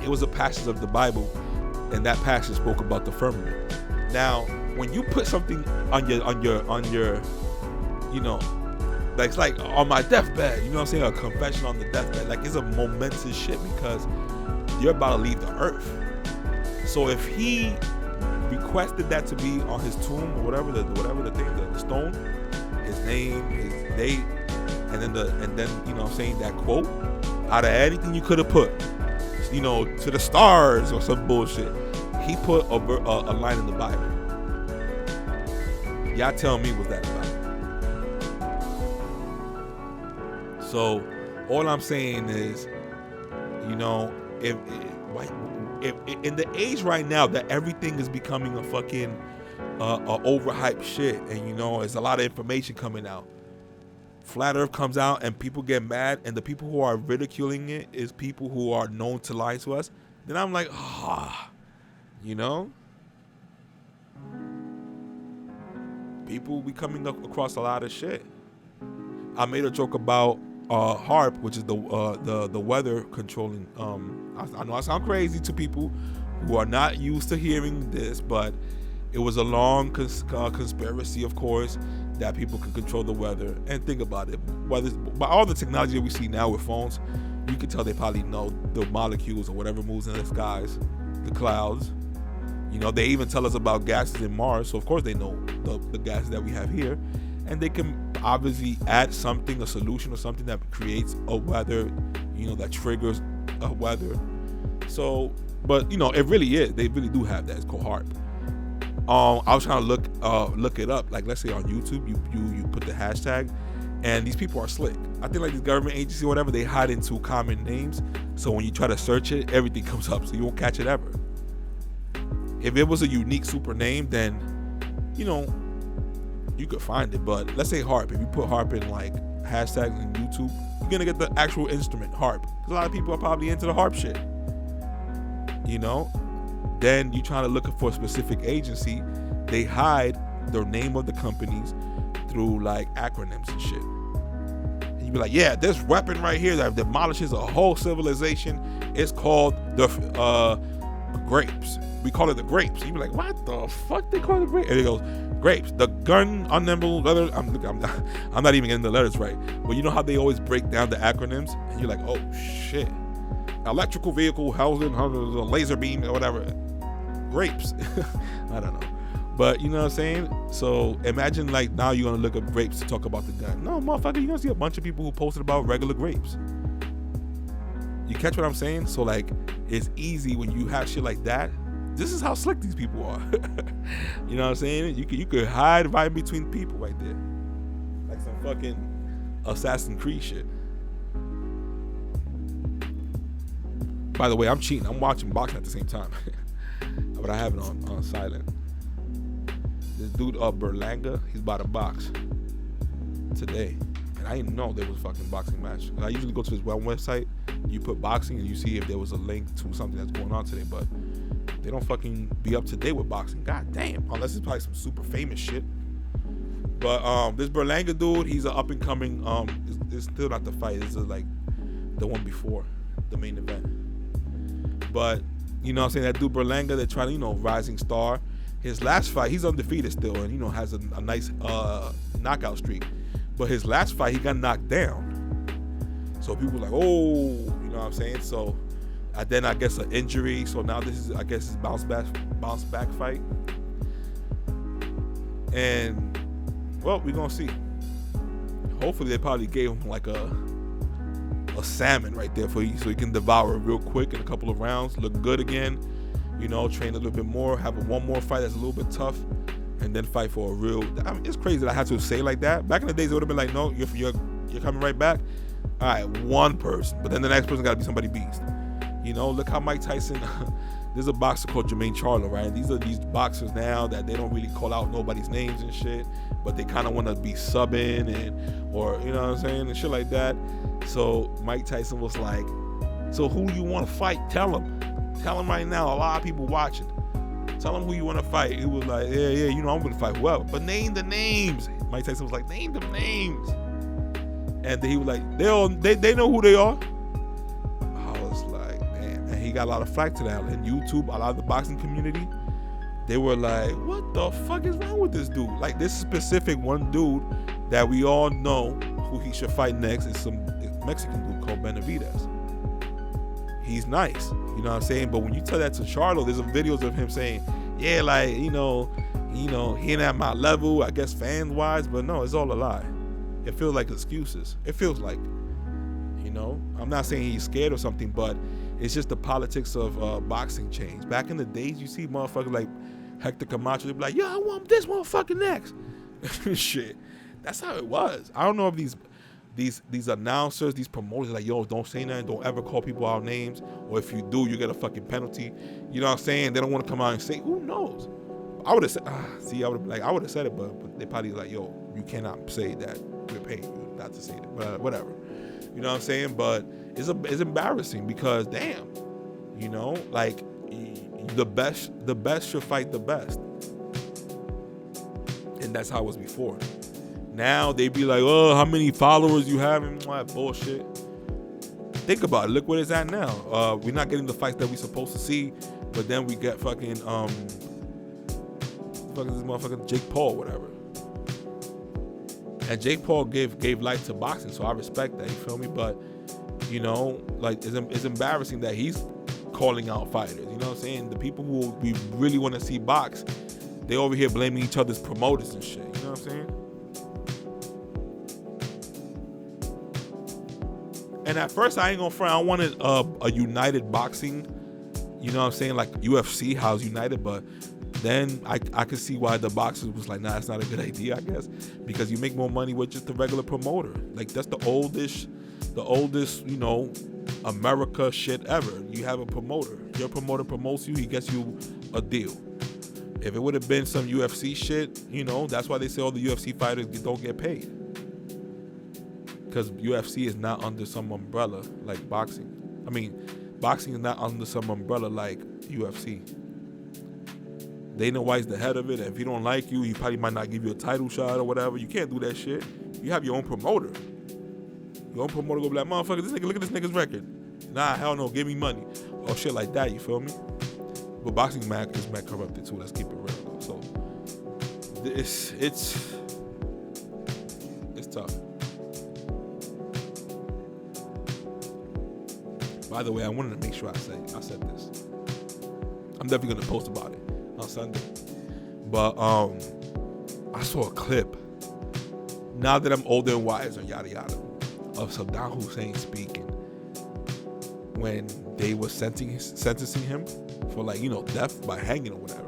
it was a passage of the Bible, and that passage spoke about the firmament. Now, when you put something on your, you know, like it's like on my deathbed, you know what I'm saying, a confession on the deathbed, like it's a momentous shit because you're about to leave the earth. So if he requested that to be on his tomb or whatever the stone, his name, his date, and then you know what I'm saying, that quote, out of anything you could have put, you know, to the stars or some bullshit, he put a line in the Bible. Y'all tell me, was that about? So all I'm saying is, you know, if in the age right now that everything is becoming a fucking overhyped shit, and you know, there's a lot of information coming out. Flat Earth comes out and people get mad, and the people who are ridiculing it is people who are known to lie to us. Then I'm like, you know, people be coming up across a lot of shit. I made a joke about HAARP, which is the weather controlling. I know I sound crazy to people who are not used to hearing this, but it was a long conspiracy, of course, that people can control the weather. And think about it, by all the technology that we see now with phones, you can tell they probably know the molecules or whatever moves in the skies, the clouds. You know, they even tell us about gases in Mars, so of course they know the gases that we have here. And they can obviously add something, a solution or something that creates a weather, you know, that triggers a weather. So, but you know, it really is. They really do have that. It's called HAARP. I was trying to look it up. Like, let's say on YouTube, you put the hashtag, and these people are slick. I think like this government agency or whatever, they hide into common names. So when you try to search it, everything comes up, so you won't catch it ever. If it was a unique super name, then, you know, you could find it. But let's say HAARP. If you put HAARP in like hashtags in YouTube, you're gonna get the actual instrument HAARP. Because a lot of people are probably into the HAARP shit. You know? Then you trying to look for a specific agency, they hide the name of the companies through like acronyms and shit. And you be like, yeah, this weapon right here that demolishes a whole civilization is called the grapes. We call it the grapes. And you be like, what the fuck they call it the grapes? And it goes, grapes. The gun unnumbered letter. I'm not even getting the letters right. But you know how they always break down the acronyms, and you're like, oh shit. Electrical vehicle housing, laser beam, or whatever. Grapes. I don't know. But you know what I'm saying? So imagine like now you're gonna look up grapes to talk about the gun. No, motherfucker, you're gonna see a bunch of people who posted about regular grapes. You catch what I'm saying? So like it's easy when you have shit like that. This is how slick these people are. You know what I'm saying? You could hide right in between people right there. Like some fucking Assassin's Creed shit. By the way, I'm cheating. I'm watching boxing at the same time. But I have it on silent. This dude Berlanga, he's about to box today. And I didn't know there was a fucking boxing match. I usually go to his website, you put boxing and you see if there was a link to something that's going on today, but they don't fucking be up to date with boxing. God damn. Unless it's probably some super famous shit. But this Berlanga dude, he's an up and coming, it's still not the fight, this is like the one before the main event. But you know what I'm saying, that dude Berlanga, they're trying to, you know, rising star. His last fight, he's undefeated still, and you know, has a nice knockout streak. But his last fight, he got knocked down. So people like, oh, you know what I'm saying? So then I guess an injury. So now this is, I guess, his bounce back fight. And well, we're gonna see. Hopefully they probably gave him like a salmon right there for you, so he can devour it real quick in a couple of rounds, look good again, you know, train a little bit more, have one more fight that's a little bit tough, and then fight for a real. I mean, it's crazy that I had to say like that. Back in the days, it would have been like, no, you're coming right back. All right, one person, but then the next person got to be somebody beast. You know, look how Mike Tyson. There's a boxer called Jermaine Charlo, right? These are these boxers now that they don't really call out nobody's names and shit, but they kind of want to be subbing or you know what I'm saying, and shit like that. So Mike Tyson was like, so who you want to fight? Tell him right now. A lot of people watching. Tell him who you want to fight. He was like, yeah, you know, I'm going to fight whoever, but name the names. Mike Tyson was like, name the names. And then he was like, they know who they are. I was like, man. And he got a lot of flack to that. And YouTube, a lot of the boxing community, they were like, what the fuck is wrong with this dude? Like, this specific one dude that we all know who he should fight next is some Mexican dude called Benavidez. He's nice, you know what I'm saying? But when you tell that to Charlo, there's some videos of him saying, yeah, like, you know, he ain't at my level, I guess fans-wise, but no, it's all a lie. It feels like excuses. It feels like, you know, I'm not saying he's scared or something, but it's just the politics of boxing change. Back in the days, you see motherfuckers like Hector Camacho, they'd be like, yo, I want this motherfucker next. Shit. That's how it was. I don't know if these announcers, these promoters, like, yo, don't say nothing, don't ever call people out names, or if you do, you get a fucking penalty. You know what I'm saying? They don't want to come out and say, who knows? I would have said, I would have said it, but they probably like, yo, you cannot say that. We're paying you not to say that, but whatever. You know what I'm saying? But it's embarrassing because damn, you know, like the best should fight the best, and that's how it was before. Now they be like, oh, how many followers you have and all that bullshit. Think about it. Look where it's at now. We're not getting the fights that we supposed to see, but then we get fucking this motherfucker Jake Paul, whatever. And Jake Paul gave life to boxing, so I respect that. You feel me? But you know, like it's embarrassing that he's calling out fighters. You know what I'm saying? The people who we really want to see box, they over here blaming each other's promoters and shit. You know what I'm saying? And at first, I ain't gonna front. I wanted a united boxing. You know what I'm saying? Like UFC, how's united, but then I could see why the boxers was like, nah, that's not a good idea, I guess, because you make more money with just the regular promoter. Like that's the oldest, you know, America shit ever. You have a promoter. Your promoter promotes you, he gets you a deal. If it would have been some UFC shit, you know, that's why they say all the UFC fighters don't get paid. Because UFC is not under some umbrella like boxing. I mean, boxing is not under some umbrella like UFC. Dana White's the head of it, and if he don't like you, he probably might not give you a title shot or whatever. You can't do that shit. You have your own promoter. Your own promoter go be like, motherfucker, this nigga, look at this nigga's record. Nah, hell no, give me money. Or shit like that, you feel me? But boxing is mad corrupted too, let's keep it real. So, it's tough. By the way, I wanted to make sure I said this. I'm definitely gonna post about it on Sunday. But I saw a clip. Now that I'm older and wiser, yada yada, of Saddam Hussein speaking when they were sentencing him for, like, you know, death by hanging or whatever.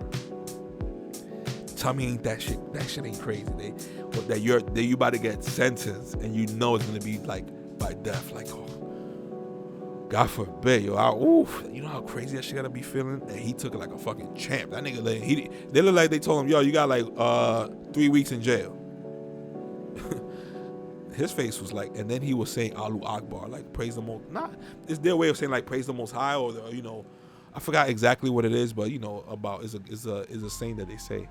Tell me, ain't that shit? That shit ain't crazy. That you about to get sentenced and you know it's gonna be like by death. Like, oh, God forbid, yo. You know how crazy that shit gotta be feeling? And he took it like a fucking champ. That nigga, they look like they told him, yo, you got like 3 weeks in jail. His face was like, and then he was saying Allahu Akbar, like praise the most. Not, it's their way of saying like praise the Most High, or you know, I forgot exactly what it is, but you know about is a saying that they say.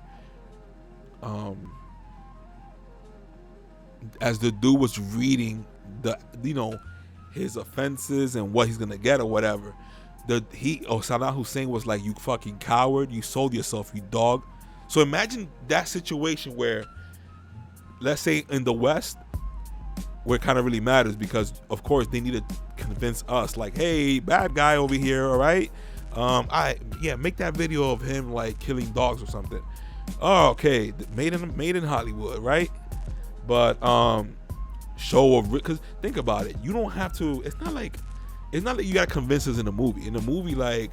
As the dude was reading his offenses and what he's gonna get or whatever, Saddam Hussein was like, you fucking coward, you sold yourself, you dog. So imagine that situation where, let's say in the West, where it kind of really matters, because of course they need to convince us, like, hey, bad guy over here, all right, make that video of him like killing dogs or something. Oh, okay, made in Hollywood, right? But because think about it, you don't have to. It's not like you gotta convince us in a movie. In a movie, like,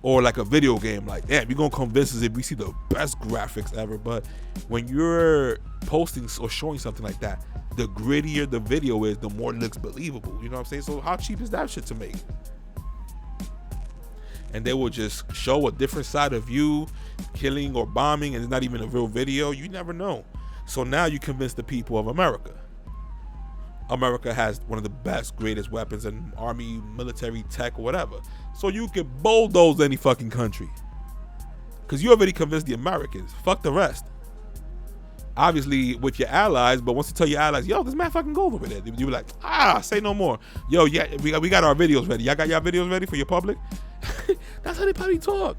or like a video game, like, damn, you're gonna convince us if we see the best graphics ever. But when you're posting or showing something like that, the grittier the video is, the more it looks believable. You know what I'm saying? So how cheap is that shit to make? And they will just show a different side of you killing or bombing, and it's not even a real video. You never know. So now you convince the people of America. America has one of the best, greatest weapons and army, military tech, or whatever. So you can bulldoze any fucking country. Because you already convinced the Americans. Fuck the rest. Obviously with your allies, but once you tell your allies, yo, this man fucking goes over there, you be like, say no more. Yo, yeah, we got our videos ready. Y'all got y'all videos ready for your public? That's how they probably talk.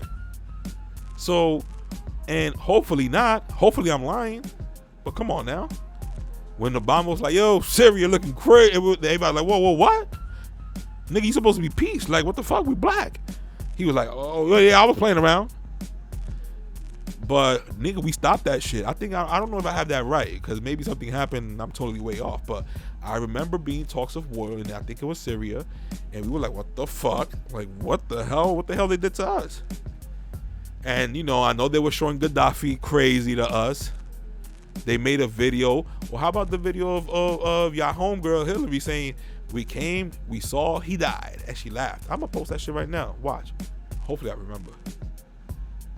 So, and hopefully not. Hopefully I'm lying. But come on now. When Obama was like, yo, Syria looking crazy, everybody like, whoa, what? Nigga, you supposed to be peace. Like, what the fuck? We black. He was like, oh, yeah, I was playing around. But, nigga, we stopped that shit. I think, I don't know if I have that right, because maybe something happened and I'm totally way off. But I remember being talks of war, and I think it was Syria. And we were like, what the fuck? Like, what the hell? What the hell they did to us? And, you know, I know they were showing Gaddafi crazy to us. They made a video. Well, how about the video of your homegirl Hillary saying, we came, we saw, he died, and she laughed. I'm gonna post that shit right now. Watch. Hopefully I remember.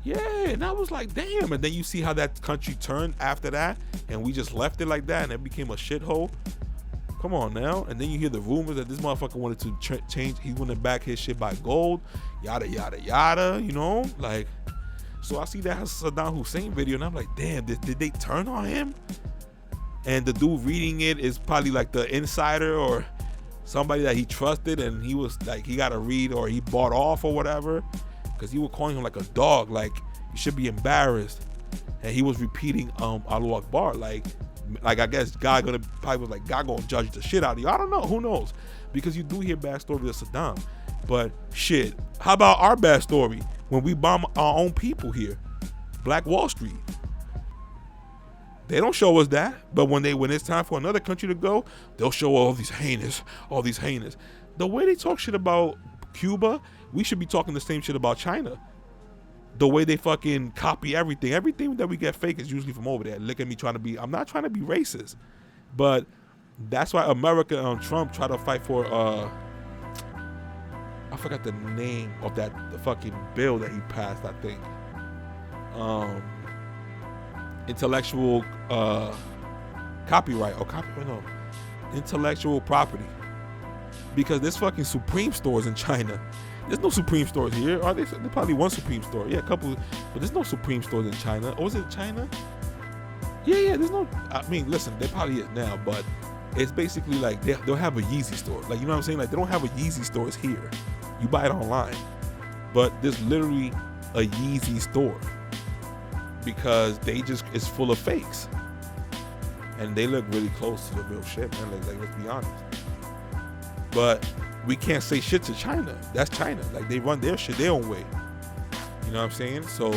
Yeah, and I was like, damn. And then you see how that country turned after that, and we just left it like that, and it became a shithole. Come on now. And then you hear the rumors that this motherfucker wanted to change. He wanted back his shit by gold, yada yada yada. You know, like. So I see that Saddam Hussein video, and I'm like, damn, did they turn on him? And the dude reading it is probably like the insider or somebody that he trusted, and he was like, he got to read, or he bought off or whatever, because he was calling him like a dog, like, you should be embarrassed. And he was repeating Allahu Akbar, like I guess God probably was like, God gonna judge the shit out of you. I don't know, who knows? Because you do hear bad stories of Saddam. But shit, how about our bad story when we bomb our own people here? Black Wall Street. They don't show us that, but when it's time for another country to go, they'll show all these heinous. The way they talk shit about Cuba, we should be talking the same shit about China. The way they fucking copy everything. Everything that we get fake is usually from over there. Look at me I'm not trying to be racist, but that's why America and Trump try to fight for I forgot the name of the fucking bill that he passed, I think. Intellectual copyright, or intellectual property. because there's fucking Supreme stores in China. There's no Supreme stores here. Are there? There's probably one Supreme store. Yeah, a couple, but there's no Supreme stores in China. Or was it China? Yeah, there's no. I mean, listen, there probably is now, but it's basically like they'll have a Yeezy store. Like, you know what I'm saying? Like, they don't have a Yeezy stores here. You buy it online, but there's literally a Yeezy store because it's full of fakes, and they look really close to the real shit, man. Like let's be honest. But we can't say shit to China. That's China. Like, they run their shit their own way. You know what I'm saying? So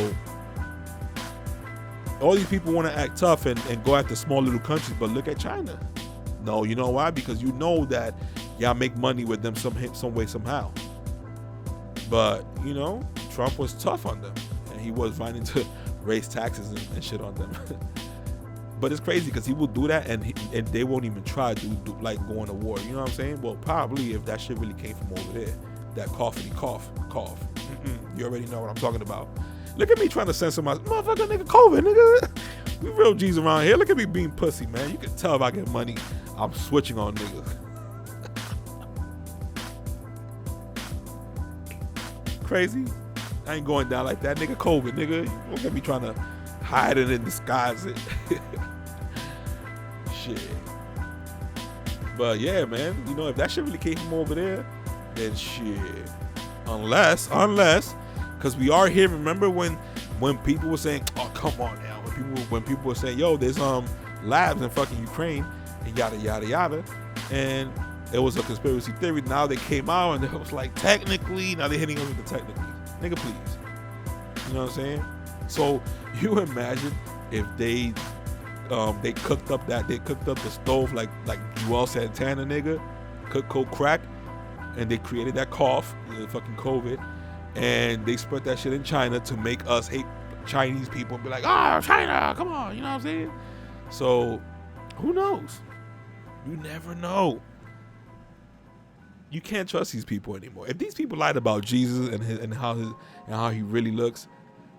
all these people want to act tough and go after small little countries, but look at China. No, you know why? Because you know that y'all make money with them some way, somehow. But, you know, Trump was tough on them, and he was finding to raise taxes and shit on them. But it's crazy because he will do that, and they won't even try to do like going to war. You know what I'm saying? Well, probably if that shit really came from over there, that coughity cough. You already know what I'm talking about. Look at me trying to censor my motherfucker, nigga, COVID, nigga. We real G's around here. Look at me being pussy, man. You can tell if I get money, I'm switching on niggas. Crazy? I ain't going down like that, nigga. COVID, nigga. Don't get me trying to hide it and disguise it. Shit. But yeah, man, you know, if that shit really came from over there, then shit. Unless, because we are here. Remember when people were saying, oh, come on now. When people were saying, yo, there's labs in fucking Ukraine and yada yada yada, and it was a conspiracy theory. Now they came out and it was like, technically, now they're hitting us with the technically. Nigga, please. You know what I'm saying? So you imagine if they cooked up the stove like Joel Santana, nigga, cook cold crack, and they created that cough, the fucking COVID, and they spread that shit in China to make us hate Chinese people and be like, oh, China, come on, you know what I'm saying? So who knows? You never know. You can't trust these people anymore. If these people lied about Jesus and how he really looks,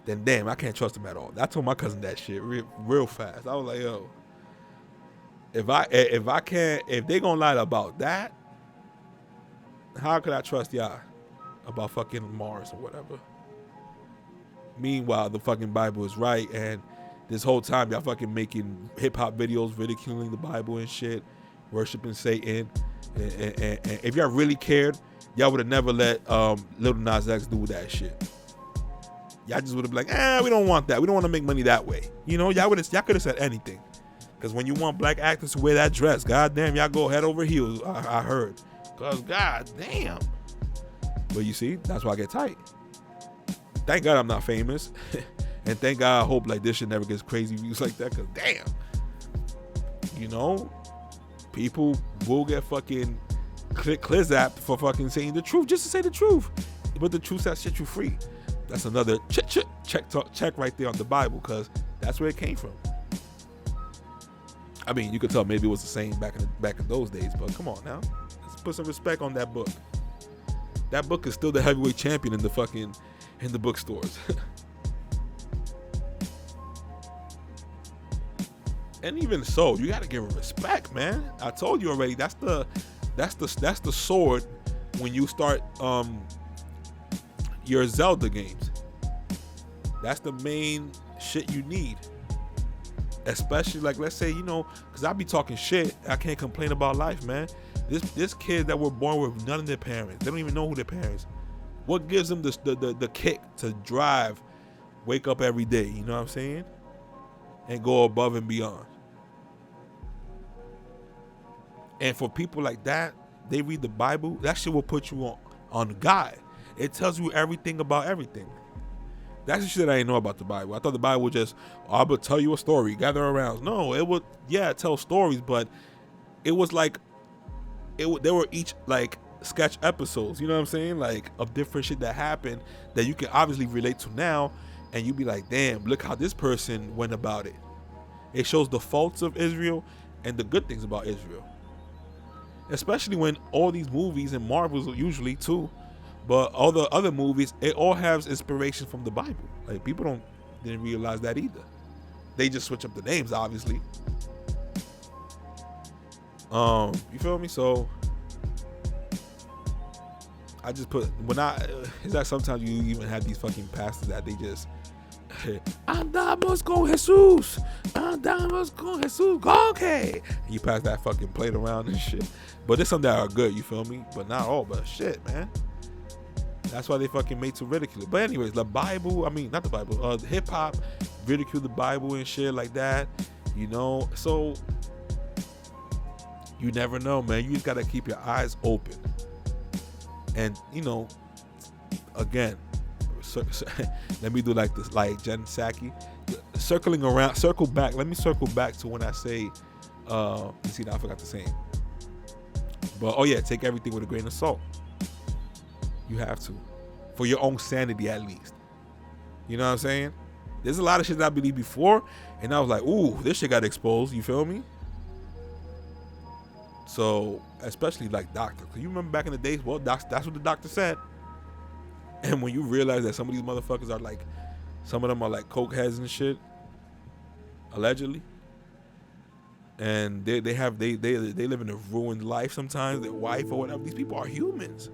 then damn, I can't trust him at all. I told my cousin that shit real fast. I was like, yo, if they gonna lie about that, how could I trust y'all about fucking Mars or whatever? Meanwhile, the fucking Bible is right, and this whole time y'all fucking making hip hop videos ridiculing the Bible and shit, worshiping Satan. And if y'all really cared, y'all would have never let Lil Nas X do that shit. Y'all just would have been like, we don't want that. We don't want to make money that way. You know, y'all could have said anything. Because when you want black actors to wear that dress, goddamn, y'all go head over heels. I heard. Because goddamn. But you see, that's why I get tight. Thank God I'm not famous. And thank God I hope like this shit never gets crazy views like that. Because damn. You know, people will get fucking clizapped for fucking saying the truth just to say the truth. But the truth that set you free. That's another check right there on the Bible, because that's where it came from. I mean, you could tell maybe it was the same back in those days, but come on now, let's put some respect on that book. That book is still the heavyweight champion in the bookstores. And even so, you gotta give it respect, man. I told you already. That's the sword when you start your Zelda games. That's the main shit you need. Especially like, let's say, you know, because I be talking shit. I can't complain about life, man. This kid that were born with none of their parents, they don't even know who their parents. What gives them the kick to drive, wake up every day? You know what I'm saying? And go above and beyond. And for people like that, they read the Bible. That shit will put you on God. It tells you everything about everything. That's the shit I didn't know about the Bible. I thought the Bible would just, I would tell you a story, gather around. No, it would, tell stories, but it was like, they were each like sketch episodes, you know what I'm saying? Like of different shit that happened that you can obviously relate to now, and you be like, damn, look how this person went about it. It shows the faults of Israel and the good things about Israel. Especially when all these movies and Marvels usually too, but all the other movies, it all has inspiration from the Bible. Like people didn't realize that either. They just switch up the names, obviously. You feel me? So I just put when I. It's like sometimes you even have these fucking pastors that they just. Andamos con Jesus. Andamos con Jesus. Okay. And you pass that fucking plate around and shit. But there's some that are good, you feel me? But not all. But shit, man. That's why they fucking made to ridicule it. But anyways, the Bible. I mean, not the Bible. Hip hop ridicule the Bible and shit like that. You know. So you never know, man. You just gotta keep your eyes open. And you know, again. Let me do like this, like Jen Psaki, circle back. Let me circle back to when I say, you see, now I forgot the saying. But oh yeah, take everything with a grain of salt. You have to, for your own sanity at least. You know what I'm saying? There's a lot of shit that I believed before, and I was like, ooh, this shit got exposed. You feel me? So especially like doctor, cause you remember back in the days, well, that's what the doctor said. And when you realize that some of these motherfuckers are like, some of them are like coke heads and shit, allegedly, and they live in a ruined life sometimes, their wife or whatever. These people are humans.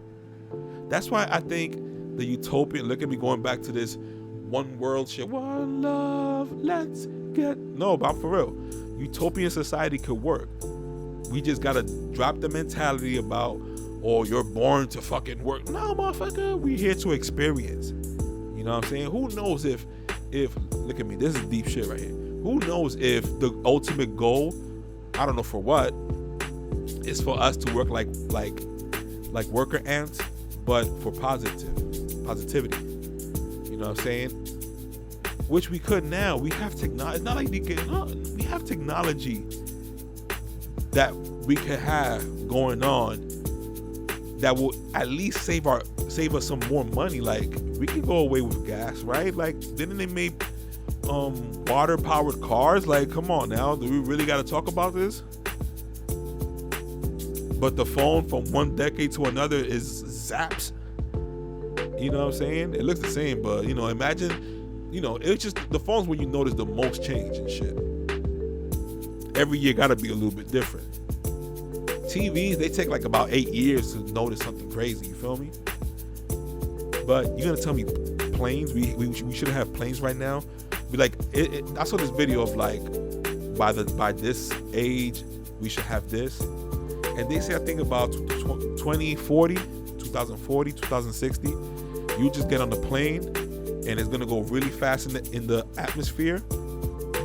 That's why I think the utopian. Look at me going back to this one world shit. One love, let's get. No, but I'm for real. Utopian society could work. We just gotta drop the mentality about, or you're born to fucking work. No, motherfucker, we here to experience. You know what I'm saying? Who knows if look at me, this is deep shit right here. Who knows if the ultimate goal, I don't know for what, is for us to work like worker ants, but for positivity. You know what I'm saying? Which we could now. We have technology. It's not like we have technology that we could have going on that will at least save us some more money. Like, we can go away with gas, right? Like, didn't they make water powered cars? Like, come on now, do we really got to talk about this? But the phone from one decade to another is zaps. You know what I'm saying? It looks the same, but you know, imagine, you know, it's just the phones when you notice the most change and shit. Every year gotta be a little bit different. TVs, they take like about 8 years to notice something crazy, you feel me? But you're gonna tell me planes, we shouldn't have planes right now? Be like, I saw this video of like, by this age, we should have this. And they say, I think about 2040, 2060, you just get on the plane and it's gonna go really fast in the atmosphere.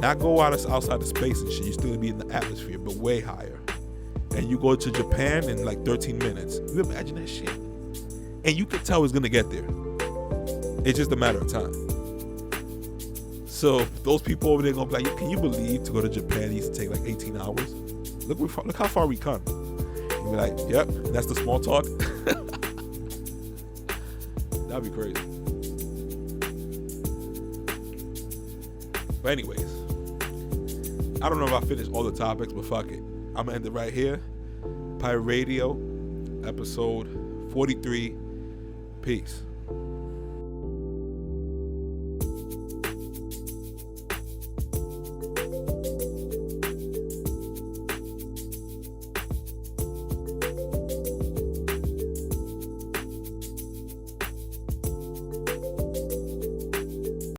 Not go outside of space and shit. You're still gonna be in the atmosphere, but way higher. And you go to Japan in like 13 minutes. You imagine that shit? And you can tell it's gonna get there. It's just a matter of time. So those people over there gonna be like, can you believe to go to Japan it used to take like 18 hours? Look how far we come. You be like, yep, that's the small talk. That'd be crazy. But anyways, I don't know if I finished all the topics, but fuck it. I'm gonna end it right here. Pirate Radio, episode 43. Peace.